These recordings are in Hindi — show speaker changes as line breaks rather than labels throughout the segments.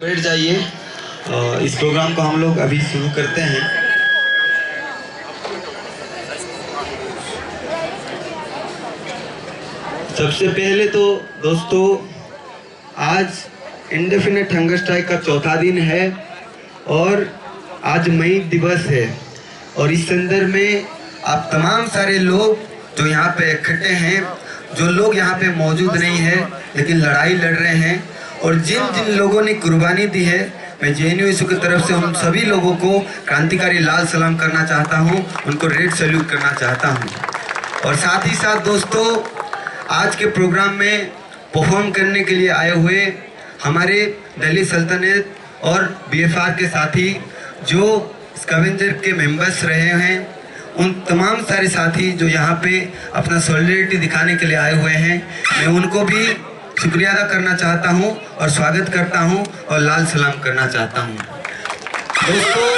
बैठ जाइए। इस प्रोग्राम को हम लोग अभी शुरू करते हैं। सबसे पहले तो दोस्तों, आज इंडेफिनेट हंगर स्ट्राइक का चौथा दिन है और आज मई दिवस है। और इस संदर्भ में आप तमाम सारे लोग जो यहाँ पे इकट्ठे हैं, जो लोग यहाँ पे मौजूद नहीं है लेकिन लड़ाई लड़ रहे हैं, और जिन जिन लोगों ने कुर्बानी दी है, मैं JNU की तरफ से उन सभी लोगों को क्रांतिकारी लाल सलाम करना चाहता हूँ, उनको रेड सैल्यूट करना चाहता हूँ। और साथ ही साथ दोस्तों, आज के प्रोग्राम में परफॉर्म करने के लिए आए हुए हमारे दिल्ली सल्तनत और BFR के साथी जो स्कैवेंजर के मेंबर्स रहे हैं, उन तमाम सारे साथी जो यहाँ पे अपना सॉलिडेरिटी दिखाने के लिए आए हुए हैं, मैं उनको भी शुक्रिया अदा करना चाहता हूँ और स्वागत करता हूँ और लाल सलाम करना चाहता हूँ। दोस्तों,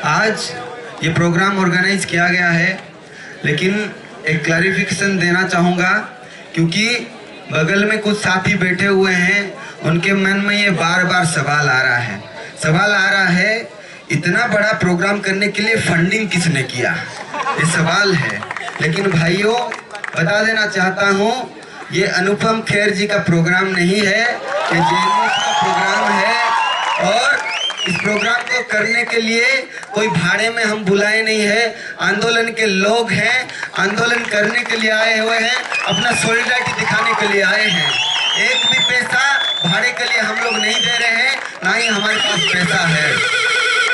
आज ये प्रोग्राम ऑर्गेनाइज किया गया है, लेकिन एक क्लैरिफिकेशन देना चाहूँगा, क्योंकि बगल में कुछ साथी बैठे हुए हैं, उनके मन में ये बार बार सवाल आ रहा है इतना बड़ा प्रोग्राम करने के लिए फंडिंग किसने किया, ये सवाल है। लेकिन भाइयों, बता देना चाहता हूँ, ये अनुपम खेर जी का प्रोग्राम नहीं है, ये JNU का प्रोग्राम है। और इस प्रोग्राम को करने के लिए कोई भाड़े में हम बुलाए नहीं है, आंदोलन के लोग हैं, आंदोलन करने के लिए आए हुए हैं, अपना सॉलिडेरिटी दिखाने के लिए आए हैं। एक भी पैसा भाड़े के लिए हम लोग नहीं दे रहे हैं, ना ही हमारे पास पैसा है।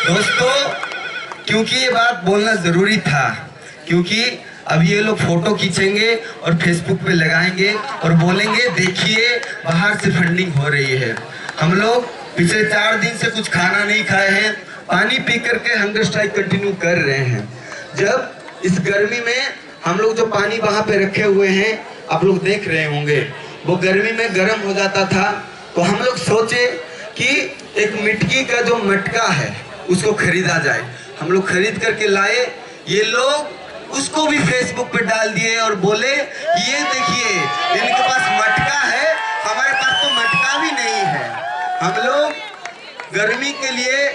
दोस्तों, क्योंकि ये बात बोलना जरूरी था, क्योंकि अब ये लोग फोटो खींचेंगे और फेसबुक पे लगाएंगे और बोलेंगे देखिए बाहर से फंडिंग हो रही है। हम लोग पिछले 4 दिन से कुछ खाना नहीं खाए हैं, पानी पी करके हंगर स्ट्राइक कंटिन्यू कर रहे हैं। जब इस गर्मी में हम लोग जो पानी वहां पे रखे हुए हैं, आप लोग देख रहे होंगे, वो गर्मी में गर्म हो जाता था, तो हम लोग सोचे कि एक मिट्टी का जो मटका है उसको खरीदा जाए। हम लोग खरीद करके लाए, ये लोग उसको भी फेसबुक पे डाल दिए और बोले ये देखिए इनके पास मटका है, हमारे पास तो मटका भी नहीं है। हम लोग गर्मी के लिए,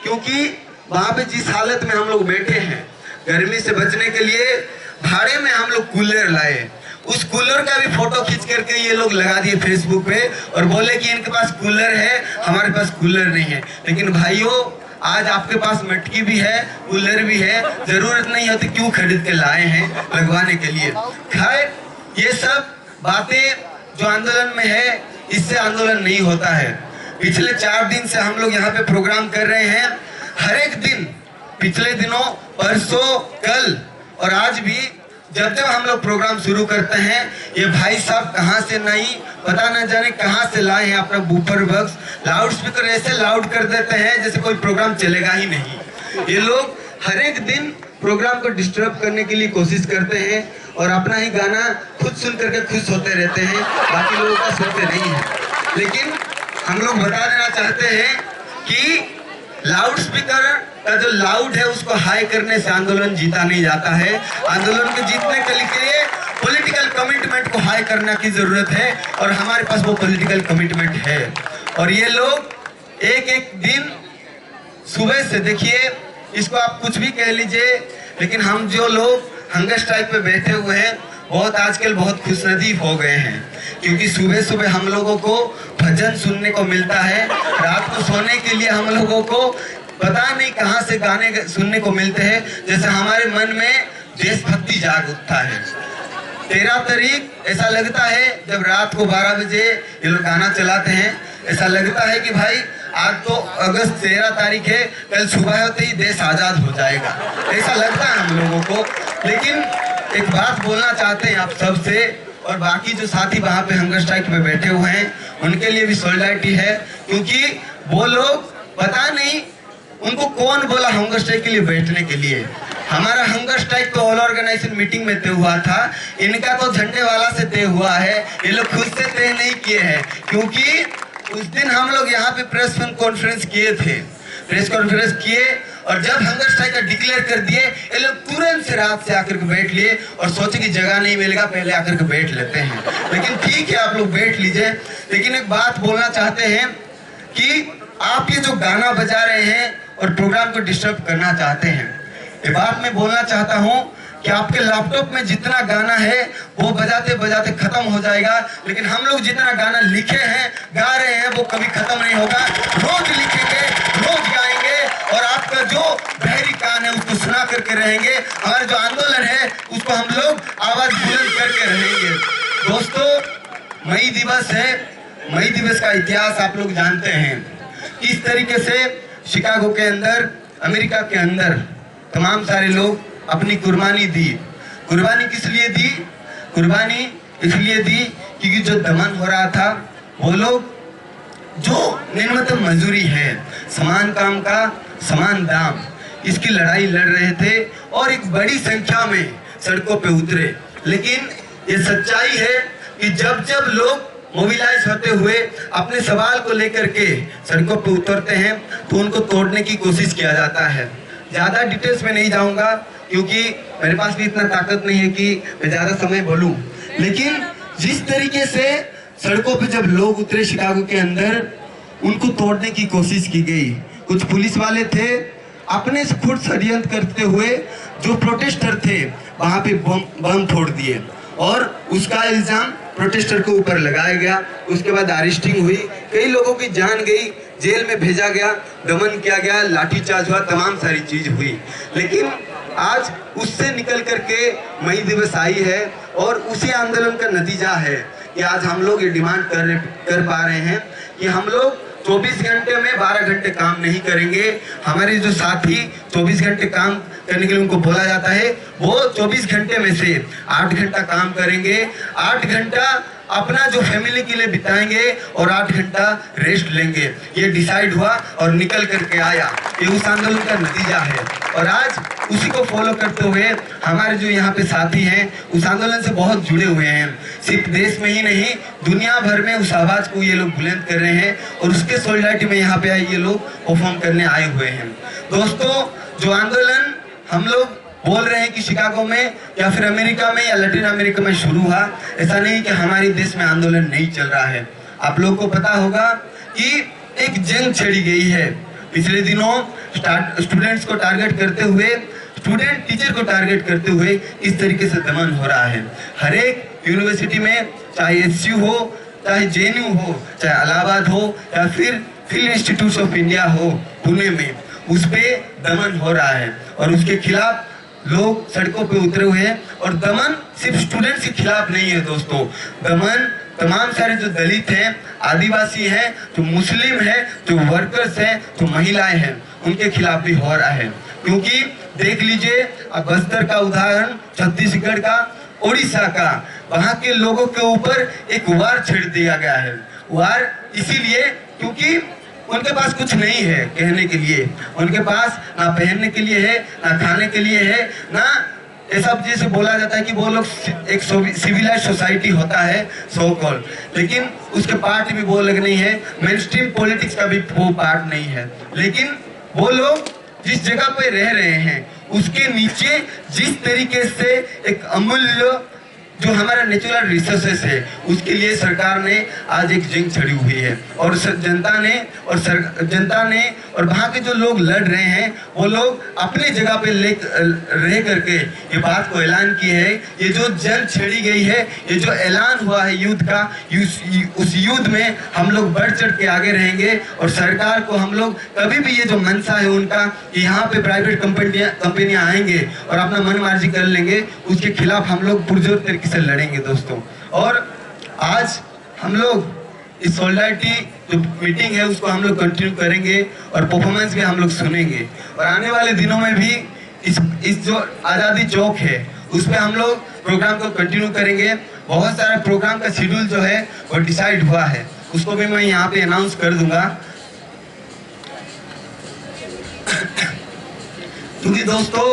क्योंकि वहां पे जिस हालत में हम लोग बैठे हैं, गर्मी से बचने के लिए भाड़े में हम लोग कूलर लाए। उस कूलर का भी फोटो खींच करके ये लोग लगा दिए फेसबुक पे और बोले कि इनके पास कूलर है, हमारे पास कूलर नहीं है। लेकिन भाइयों, आज आपके पास मटकी भी है, कूलर भी है, जरूरत नहीं होती क्यों खरीद के लाए हैं लगवाने के लिए। खैर, ये सब बातें जो आंदोलन में है, इससे आंदोलन नहीं होता है। पिछले 4 दिन से हम लोग यहाँ पे प्रोग्राम कर रहे हैं, हर एक दिन, पिछले दिनों, परसों, कल और आज भी जब जब हम लोग प्रोग्राम शुरू करते हैं, ये भाई साहब कहाँ से नहीं पता न जाने कहाँ से लाए हैं अपना बूफर बॉक्स, लाउड स्पीकर ऐसे लाउड कर देते हैं जैसे कोई प्रोग्राम चलेगा ही नहीं। ये लोग हर एक दिन प्रोग्राम को डिस्टर्ब करने के लिए कोशिश करते हैं और अपना ही गाना खुद सुन करके खुश होते रहते हैं, बाकी लोगों का सुनते नहीं है। लेकिन हम लोग बता देना चाहते हैं कि लाउड स्पीकर का जो लाउड है उसको हाई करने से आंदोलन जीता नहीं जाता है। आंदोलन को जीतने के लिए पॉलिटिकल कमिटमेंट को हाई करने की जरूरत है और हमारे पास वो पॉलिटिकल कमिटमेंट है। और ये लोग एक एक दिन सुबह से, देखिए, इसको आप कुछ भी कह लीजिए, लेकिन हम जो लोग हंगर स्ट्राइक पे बैठे हुए हैं बहुत आजकल बहुत खुशनसीब हो गए हैं, क्योंकि सुबह सुबह हम लोगों को भजन सुनने को मिलता है, रात को सोने के लिए हम लोगों को पता नहीं कहां से गाने सुनने को मिलते हैं, जैसे हमारे मन में देशभक्ति जाग उठता है। 13 तारीख ऐसा लगता है जब रात को 12 बजे ये लोग गाना चलाते हैं, ऐसा लगता है कि भाई आज तो अगस्त 13 तारीख है, कल सुबह होते ही देश आजाद हो जाएगा, ऐसा लगता है हम लोगों को। लेकिन एक बात बोलना चाहते हैं आप सबसे, और बाकी जो साथी वहां पे हंगर स्ट्राइक पे बैठे हुए हैं उनके लिए भी सॉलिडेरिटी है, क्योंकि वो लोग पता नहीं उनको कौन बोला हंगर स्ट्राइक के लिए बैठने के लिए। हमारा हंगर स्ट्राइक तो ऑल ऑर्गेनाइजेशन मीटिंग में तय हुआ था, इनका तो झंडे वाला से तय हुआ है, ये लोग खुद से तय नहीं किए हैं। क्योंकि उस दिन हम लोग यहाँ पे प्रेस कॉन्फ्रेंस किए थे, प्रेस कॉन्फ्रेंस किए और जब हंगर स्ट्राइक का डिक्लेयर कर दिए, ये लोग तुरंत से रात से आकर के बैठ लिए और सोचे कि जगह नहीं मिलेगा, पहले आकर के बैठ लेते हैं। लेकिन ठीक है, आप लोग बैठ लीजिए। लेकिन एक बात बोलना चाहते हैं कि आप ये जो गाना बजा रहे हैं और प्रोग्राम को डिस्टर्ब करना चाहते हैं, ये बात मैं बोलना चाहता हूँ कि आपके लैपटॉप में जितना गाना है वो बजाते बजाते खत्म हो जाएगा, लेकिन हम लोग जितना गाना लिखे हैं, गा रहे हैं, वो कभी खत्म नहीं होगा। रोज लिखेंगे, रोज गाएंगे और आपका जो बहरी कान है उसको सुना करके रहेंगे। हमारा जो आंदोलन है उसको हम लोग आवाज बुलंद करके रहेंगे। दोस्तों, मई दिवस है। मई दिवस का इतिहास आप लोग जानते हैं। किस तरीके से शिकागो के अंदर, अमेरिका के अंदर तमाम सारे लोग अपनी कुर्बानी दी। कुर्बानी किस लिए दी? कुर्बानी इसलिए दी क्योंकि जो दमन हो रहा था, वो लोग जो न्यूनतम मजदूरी है, समान काम का समान दाम, इसकी लड़ाई लड़ रहे थे और एक बड़ी संख्या में सड़कों पे उतरे। लेकिन ये सच्चाई है कि जब जब लोग मोबिलाइज होते हुए अपने सवाल को लेकर के सड़कों पे उतरते हैं तो उनको तोड़ने की कोशिश किया जाता है। ज़्यादा डिटेल्स में नहीं जाऊंगा क्योंकि मेरे पास भी इतना ताकत नहीं है कि मैं ज़्यादा समय बोलूं। लेकिन जिस तरीके से सड़कों पे जब लोग उतरे शिकागो के अंदर, उनको तोड़ने की कोशिश की गई। कुछ पुलिस वाले थे, अपने से खुद षड्यंत्र करते हुए जो प्रोटेस्टर थे वहाँ पे बम फोड़ दिए और उसका इल्ज़ाम प्रोटेस्टर के ऊपर लगाया गया। उसके बाद अरेस्टिंग हुई, कई लोगों की जान गई, जेल में भेजा गया, दमन किया गया, लाठीचार्ज हुआ, तमाम सारी चीज हुई। लेकिन आज उससे निकल करके मई दिवस आई है और उसी आंदोलन का नतीजा है कि आज हम लोग ये डिमांड कर पा रहे हैं कि हम लोग 24 घंटे में 12 घंटे काम नहीं करेंगे। हमारे जो साथी 24 घंटे काम करने के लिए उनको बोला जाता है, वो 24 घंटे में से 8 घंटा काम करेंगे, 8 घंटा अपना जो फैमिली के लिए बिताएंगे और 8 घंटा रेस्ट लेंगे। ये डिसाइड हुआ और निकल करके आया। ये उस आंदोलन का नतीजा है और आज उसी को फॉलो करते हुए हमारे जो यहाँ पे साथी हैं उस आंदोलन से बहुत जुड़े हुए हैं। सिर्फ देश में ही नहीं, दुनिया भर में उस आवाज को ये लोग बुलंद कर रहे हैं और उसके सॉलिडारिटी में यहाँ पे आए ये लोग परफॉर्म करने आए हुए हैं। दोस्तों, जो आंदोलन हम लोग बोल रहे हैं कि शिकागो में या फिर अमेरिका में या लैटिन अमेरिका में शुरू हुआ, ऐसा नहीं कि हमारे देश में आंदोलन नहीं चल रहा है। आप लोगों को पता होगा कि एक जंग छेड़ी गई है। पिछले दिनों स्टूडेंट्स को टारगेट करते हुए, स्टूडेंट टीचर को टारगेट करते हुए इस तरीके से दमन हो रहा है। हर एक यूनिवर्सिटी में, चाहे SU हो, चाहे JNU हो, चाहे इलाहाबाद हो या फिर फील्ड इंस्टीट्यूट ऑफ इंडिया हो पुणे में, उस पे दमन हो रहा है और उसके खिलाफ लोग सड़कों पे उतरे हुए हैं। और दमन सिर्फ स्टूडेंट्स के खिलाफ नहीं है दोस्तों, दमन तमाम सारे जो दलित हैं, आदिवासी हैं, जो मुस्लिम हैं, जो वर्कर्स हैं, जो महिलाएं हैं, उनके खिलाफ भी हो रहा है। क्योंकि देख लीजिए, अब बस्तर का उदाहरण, छत्तीसगढ़ का, उड़ीसा का, वहाँ के लोगों के ऊपर एक वार छेड़ दिया गया है। वार इसीलिए क्योंकि उनके पास कुछ नहीं है कहने के लिए, उनके पास ना पहनने के लिए है, ना खाने के लिए है, ना ये सब जैसे बोला जाता है कि वो लोग एक सिविलाइज्ड सोसाइटी होता है सो कॉल्ड, लेकिन उसके पार्ट भी वो लोग नहीं है, मेन स्ट्रीम पॉलिटिक्स का भी वो पार्ट नहीं है। लेकिन वो लोग जिस जगह पे रह रहे हैं उसके नीचे जिस तरीके से एक अमूल्य जो हमारा नेचुरल रिसोर्सेस है उसके लिए सरकार ने आज एक जंग छड़ी हुई है और जनता ने और वहाँ के जो लोग लड़ रहे हैं वो लोग अपने जगह पे रह करके ये बात को ऐलान किए है। ये जो जंग छड़ी गई है, ये जो ऐलान हुआ है युद्ध का, उस युद्ध में हम लोग बढ़ चढ़ के आगे रहेंगे और सरकार को हम लोग कभी भी ये जो मंशा है उनका कि यहाँ पे प्राइवेट कंपनियां आएंगे और अपना मनमर्जी कर लेंगे, उसके खिलाफ हम लोग पुरजोर तरीके से लड़ेंगे दोस्तों। और आज हम लोग इस सॉलिडारिटी जो मीटिंग है उसको हम लोग कंटिन्यू करेंगे और परफॉर्मेंस भी हम लोग सुनेंगे और आने वाले दिनों में भी इस जो आज़ादी चौक है उस पर हम लोग प्रोग्राम को कंटिन्यू करेंगे। बहुत सारा प्रोग्राम का शेड्यूल जो है वो डिसाइड हुआ है, उसको भी मैं यहाँ पे अनाउंस कर दूंगा। क्योंकि दोस्तों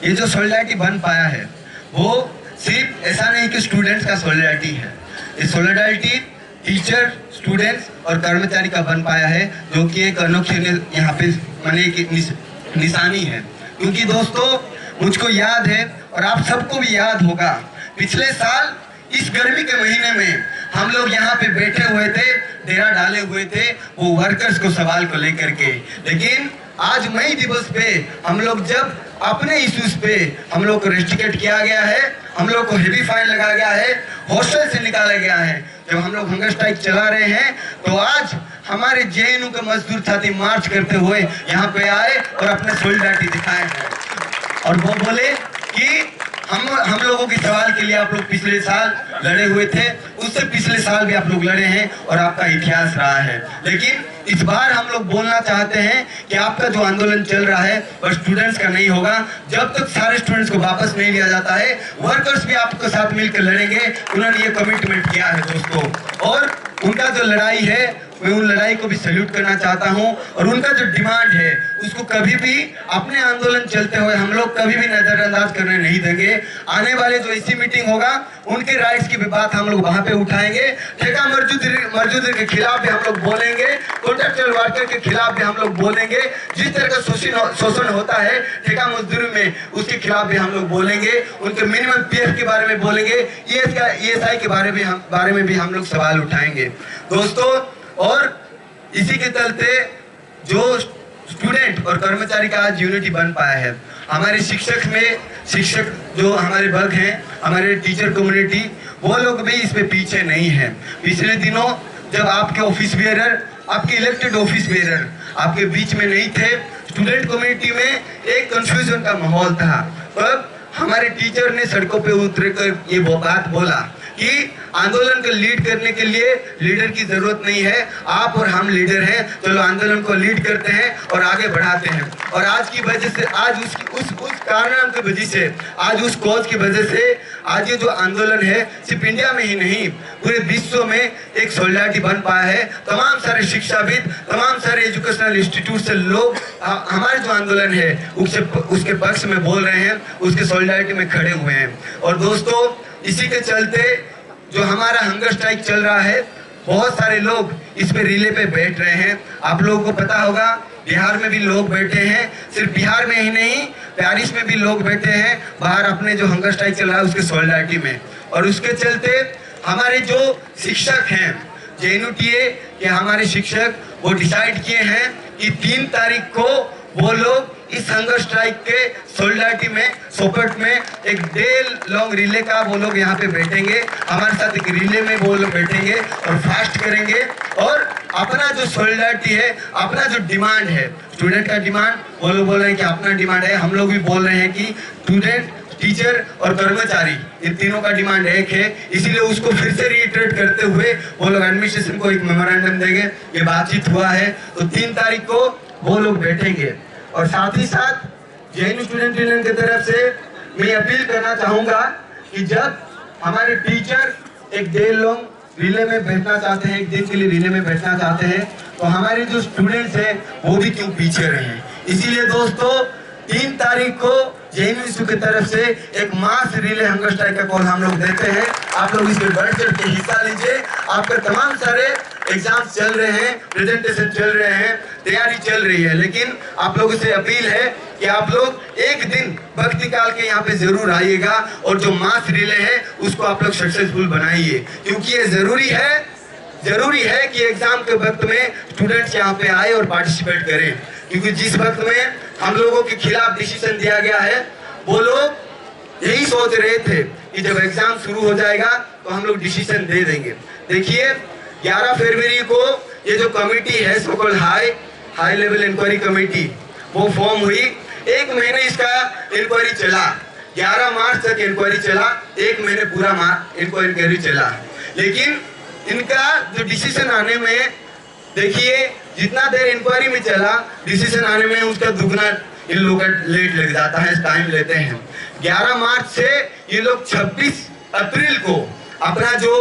ये जो सॉलिडारिटी बन पाया है वो सिर्फ ऐसा नहीं कि स्टूडेंट्स का सॉलिडारिटी है, ये सॉलिडारिटी टीचर, स्टूडेंट्स और कर्मचारी का बन पाया है, जो कि एक अनोखी यहाँ पे मैंने निशानी है। क्योंकि दोस्तों मुझको याद है और आप सबको भी याद होगा, पिछले साल इस गर्मी के महीने में हम लोग यहाँ पे बैठे हुए थे, डेरा डाले हुए थे वो वर्कर्स को सवाल को लेकर के। लेकिन आज मई दिवस पे हम लोग जब अपने इश्यूज पे हम लोग को रेस्ट्रिक्ट किया गया है, हम लोग को हेवी फाइन लगाया गया है, हॉस्टल से निकाला गया है, जब हम लोग हंगर स्ट्राइक चला रहे हैं, तो आज हमारे जेएनयू के मजदूर साथी मार्च करते हुए यहाँ पे आए और अपने सोलिडारिटी दिखाए हैं और वो बोले कि हम लोगों के सवाल के लिए आप लोग पिछले साल लड़े हुए थे, उससे पिछले साल भी आप लोग लड़े हैं और आपका इतिहास रहा है। लेकिन इस बार हम लोग बोलना चाहते हैं कि आपका जो आंदोलन चल रहा है वह स्टूडेंट्स का नहीं होगा। जब तक सारे स्टूडेंट्स को वापस नहीं लिया जाता है, वर्कर्स भी आपके साथ मिलकर लड़ेंगे। उन्होंने ये कमिटमेंट किया है दोस्तों, और उनका जो लड़ाई है मैं उन लड़ाई को भी सैल्यूट करना चाहता हूं। और उनका जो डिमांड है उसको कभी भी अपने आंदोलन चलते हुए हम लोग कभी भी नजरअंदाज करने नहीं देंगे। आने वाले जो इसी मीटिंग होगा उनके राइट्स की भी बात हम लोग वहां पे उठाएंगे। ठेका मजदूरी के खिलाफ भी हम लोग बोलेंगे, कॉन्ट्रैक्चुअल वर्कर के खिलाफ भी हम लोग बोलेंगे। जिस तरह का शोषण होता है ठेका मजदूरी में, उसके खिलाफ भी हम लोग बोलेंगे। उनके मिनिमम पीएफ के बारे में बोलेंगे, ईएसआई के बारे में भी हम लोग सवाल उठाएंगे दोस्तों। और इसी के चलते जो स्टूडेंट और कर्मचारी का आज यूनिटी बन पाया है, हमारे शिक्षक जो हमारे वर्ग हैं, हमारे टीचर कम्युनिटी, वो लोग भी इस पे पीछे नहीं है। पिछले दिनों जब आपके ऑफिस बेयरर, आपके इलेक्टेड ऑफिस बेयरर आपके बीच में नहीं थे, स्टूडेंट कम्युनिटी में एक कंफ्यूजन का माहौल था, तब हमारे टीचर ने सड़कों पे उतरकर ये वो बात बोला कि आंदोलन को लीड करने के लिए लीडर की जरूरत नहीं है, आप और हम लीडर हैं, चलो आंदोलन को लीड करते हैं और आगे बढ़ाते हैं। और आज की वजह से, आज उस कारण की वजह से, आज उस कॉज की वजह से आज ये जो आंदोलन है सिर्फ इंडिया में ही नहीं पूरे विश्व में एक सोलिडारिटी बन पाया है। तमाम सारे शिक्षाविद, तमाम सारे एजुकेशनल इंस्टीट्यूट से लोग हमारे जो आंदोलन है उसके पक्ष में बोल रहे हैं, उसके सोलिडारिटी में खड़े हुए हैं। और दोस्तों इसी के चलते जो हमारा हंगर स्ट्राइक चल रहा है, बहुत सारे लोग इस पे रिले पे बैठ रहे हैं। आप लोगों को पता होगा बिहार में भी लोग बैठे हैं, सिर्फ बिहार में ही नहीं पेरिस में भी लोग बैठे हैं बाहर अपने जो हंगर स्ट्राइक चल रहा है उसके सॉलिडारिटी में। और उसके चलते हमारे जो शिक्षक हैं जेएनयूटीए के, हमारे शिक्षक वो डिसाइड किए हैं कि 3 तारीख को वो लोग इस हंगर स्ट्राइक के सोलिडारिटी में सोपट में एक डे लॉन्ग रिले का वो लोग यहाँ पे बैठेंगे, हमारे साथ एक रिले में वो लोग बैठेंगे और फास्ट करेंगे। और अपना जो सोलिडारिटी है, अपना जो डिमांड है, स्टूडेंट का डिमांड, वो लोग बोल रहे हैं कि अपना डिमांड है, हम लोग भी बोल रहे हैं कि स्टूडेंट, टीचर और कर्मचारी, इन तीनों का डिमांड एक है। इसीलिए उसको फिर से रिइटरेट करते हुए वो लोग एडमिनिस्ट्रेशन को एक मेमोरेंडम देंगे। ये बातचीत हुआ है, तो 3 तारीख को वो लोग बैठेंगे। और साथ ही साथ जेएनयू स्टूडेंट यूनियन की तरफ से मैं अपील करना चाहूंगा कि जब हमारे टीचर एक डे लॉन्ग रिले में बैठना चाहते हैं, एक दिन के लिए रिले में बैठना चाहते हैं, तो हमारे जो स्टूडेंट्स हैं वो भी क्यों पीछे रहे। इसीलिए दोस्तों 3 तारीख को जेएनयू की तरफ से एक मास रिले हंगर स्ट्राइक का कॉल हम लोग देते हैं। आप लोग इसमें बढ़ चढ़ के हिस्सा लीजिए। आपके तमाम सारे एग्जाम्स चल रहे हैं, प्रेजेंटेशन चल रहे हैं, तैयारी चल रही है, लेकिन आप लोगों से अपील है कि आप लोग एक दिन वक्त निकाल के यहाँ पे जरूर आइएगा और जो मास रिले है उसको आप लोग सक्सेसफुल बनाइए। क्योंकि ये जरूरी है कि एग्जाम के वक्त में स्टूडेंट्स यहाँ पे आए और पार्टिसिपेट करें। क्योंकि जिस वक्त में हम लोगों के खिलाफ डिसीजन दिया गया है, वो लोग यही सोच रहे थे कि जब एग्जाम शुरू हो जाएगा तो हम लोग डिसीजन दे देंगे। देखिए 11 फरवरी को ये जो कमेटी है, so called high level inquiry committee, वो फॉर्म हुई। 1 महीने इसका इंक्वायरी चला, 11 मार्च तक इंक्वायरी चला, 1 महीने पूरा इंक्वायरी चला। लेकिन इनका जो डिसीजन आने में, देखिए जितना देर इंक्वायरी में चला, डिसीजन आने में उसका दुगना इन लोगों का लेट लग जाता है, टाइम लेते हैं। 11 मार्च से ये लोग 26 अप्रैल को अपना जो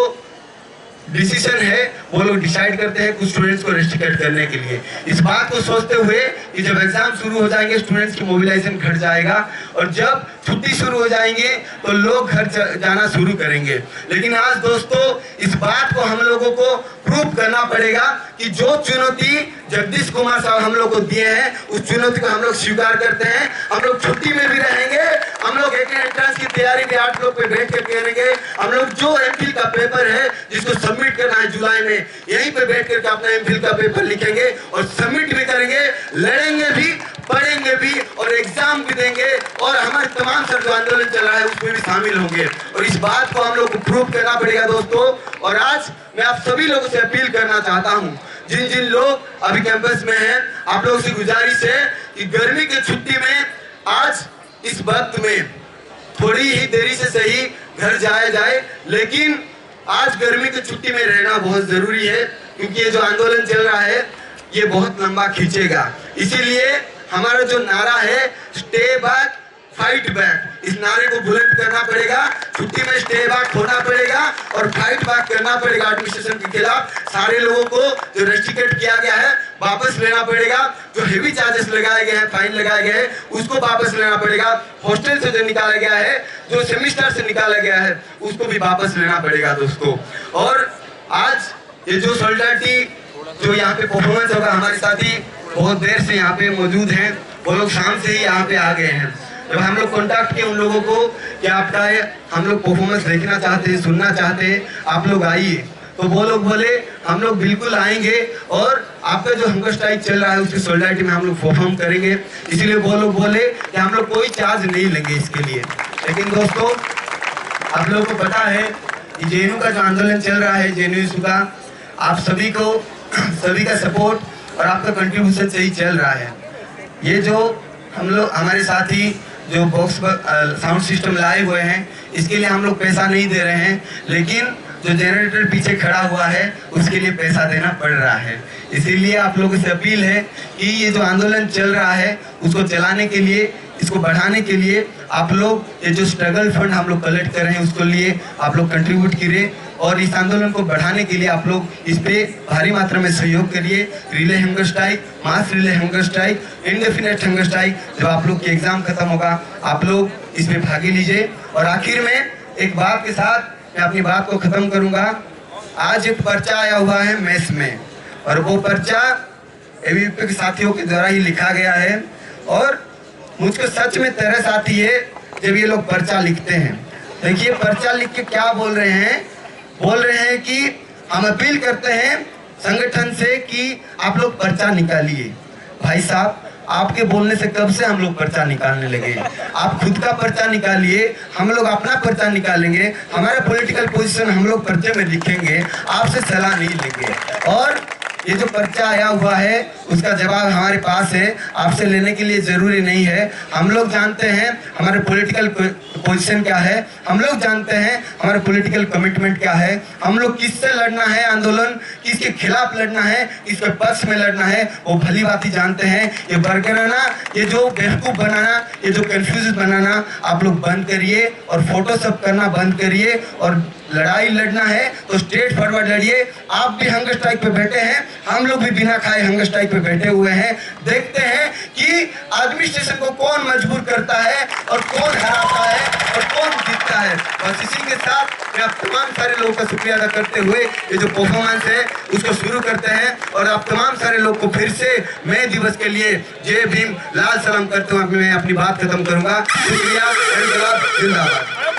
डिसीजन है वो लोग डिसाइड करते हैं कुछ स्टूडेंट्स को रेस्ट्रिक्ट करने के लिए। इस बात को सोचते हुए कि जब एग्जाम शुरू हो जाएंगे स्टूडेंट्स की मोबिलाइजेशन घट जाएगा और जब छुट्टी शुरू हो जाएंगे तो लोग घर जाना शुरू करेंगे। लेकिन आज दोस्तों इस बात को हम लोगों को प्रूव करना पड़ेगा कि जो चुनौती जगदीश कुमार साहब हम लोग को दिए हैं उस चुनौती को हम लोग स्वीकार करते हैं। हम लोग छुट्टी में भी रहेंगे, हम लोग एक एंट्रेंस की तैयारी भी 8 लोग पे बैठ कर करेंगे। हम लोग जो एमफिल का पेपर है जिसको सबमिट करना है जुलाई में, यहीं पे बैठ करके अपना एमफिल का पेपर लिखेंगे और सबमिट भी करेंगे, लड़ेंगे भी, पढ़ेंगे भी और एग्जाम भी देंगे और हमारे तमाम सर जो आंदोलन चल रहा है उसमें भी शामिल होंगे। और इस बात को हम लोग को प्रूव करना पड़ेगा दोस्तों। और आज मैं आप सभी लोगों से अपील करना चाहता हूं, जिन जिन लोग अभी कैंपस में हैं, आप लोगों से गुजारिश है कि गर्मी की छुट्टी में आज इस वक्त में थोड़ी ही देरी से सही घर जाया जाए, लेकिन आज गर्मी की छुट्टी में रहना बहुत जरूरी है क्योंकि ये जो आंदोलन चल रहा है ये बहुत लंबा खींचेगा। इसीलिए हमारा जो नारा है स्टे बैक फाइट बैक, इस नारे को बुलंद करना पड़ेगा। छुट्टी में स्टे बैक होना पड़ेगा और फाइट बैक करना पड़ेगा एडमिनिस्ट्रेशन के खिलाफ। सारे लोगों को जो रेस्ट्रिक्ट किया गया है वापस लेना पड़ेगा, जो हेवी चार्जेस लगाए गए हैं, फाइन लगाए गए हैं उसको वापस लेना पड़ेगा। हॉस्टल से जो निकाला गया है, जो सेमिस्टर से निकाला गया है उसको भी वापस लेना पड़ेगा दोस्तों। और आज ये जो सोलिडारिटी जो यहाँ पे परफॉर्मेंस होगा, हमारे साथी बहुत देर से यहाँ पे मौजूद हैं, वो लोग शाम से ही यहाँ पे आ गए हैं। जब हम लोग कॉन्टैक्ट किए उन लोगों को कि आपका हम लोग परफॉर्मेंस देखना चाहते हैं, सुनना चाहते हैं, आप लोग आइए, तो वो लोग बोले हम लोग बिल्कुल आएंगे और आपका जो हंगर स्ट्राइक चल रहा है उसकी सोलिडारिटी में हम लोग परफॉर्म करेंगे। इसीलिए वो लोग बोले कि हम लोग कोई चार्ज नहीं लेंगे इसके लिए। लेकिन दोस्तों आप लोगों को पता है कि जेएनयू का जो आंदोलन चल रहा है, जेएनयू का, आप सभी का सपोर्ट और आपका कंट्रीब्यूशन से ही चल रहा है। ये जो हम लोग हमारे साथी जो बॉक्स साउंड सिस्टम लाए हुए हैं इसके लिए हम लोग पैसा नहीं दे रहे हैं, लेकिन जो जनरेटर पीछे खड़ा हुआ है उसके लिए पैसा देना पड़ रहा है। इसीलिए आप लोगों से अपील है कि ये जो आंदोलन चल रहा है उसको चलाने के लिए, इसको बढ़ाने के लिए आप लोग ये जो स्ट्रगल फंड हम लोग कलेक्ट कर रहे हैं उसको लिए आप लोग कंट्रीब्यूट करिए और इस आंदोलन को बढ़ाने के लिए आप लोग इस पे भारी मात्रा में सहयोग करिए। Relay hunger strike, mass relay hunger strike, indefinite hunger strike, जब आप लोग की एग्जाम खत्म होगा आप लोग इसमें भागी लीजिए। और आखिर में एक बात के साथ मैं अपनी बात को खत्म करूंगा। आज एक पर्चा आया हुआ है मेस में और वो पर्चा एबीवीपी के साथियों के द्वारा ही लिखा गया है और मुझको सच में तरस आती है जब ये लोग पर्चा लिखते हैं। देखिए पर्चा लिख के क्या बोल रहे हैं, बोल रहे हैं कि हम अपील करते हैं संगठन से कि आप लोग पर्चा निकालिए। भाई साहब आपके बोलने से कब से हम लोग पर्चा निकालने लगे? आप खुद का पर्चा निकालिए, हम लोग अपना पर्चा निकालेंगे, हमारा पॉलिटिकल पोजीशन हम लोग पर्चे में लिखेंगे, आपसे सलाह नहीं लेंगे। और ये जो पर्चा आया हुआ है उसका जवाब हमारे पास है, आपसे लेने के लिए जरूरी नहीं है। हम लोग जानते हैं हमारे पॉलिटिकल पोजीशन क्या है, हम लोग जानते हैं हमारा पॉलिटिकल कमिटमेंट क्या है, हम लोग किससे लड़ना है आंदोलन, किसके खिलाफ लड़ना है, किसके पक्ष में लड़ना है, वो भली बात ही जानते हैं। ये बरकराना, ये जो बेवकूफ बनाना, ये जो कंफ्यूज बनाना आप लोग बंद करिए और फोटोशॉप करना बंद करिए और लड़ाई लड़ना है तो स्ट्रेट फॉरवर्ड लड़िए। आप भी हंगर स्ट्राइक पे बैठे हैं, हम लोग भी बिना खाए हंगर स्ट्राइक पे बैठे हुए हैं। देखते हैं कि एडमिनिस्ट्रेशन को कौन मजबूर करता है और कौन हराता है और कौन जीतता है। बस इसी के साथ मैं आप तमाम सारे लोगों का शुक्रिया अदा करते हुए ये जो परफॉर्मेंस है उसको शुरू करते हैं और आप तमाम सारे लोग को फिर से मई दिवस के लिए जय भीम लाल सलाम करते हुए मैं अपनी बात खत्म करूंगा। शुक्रिया, जिंदाबाद।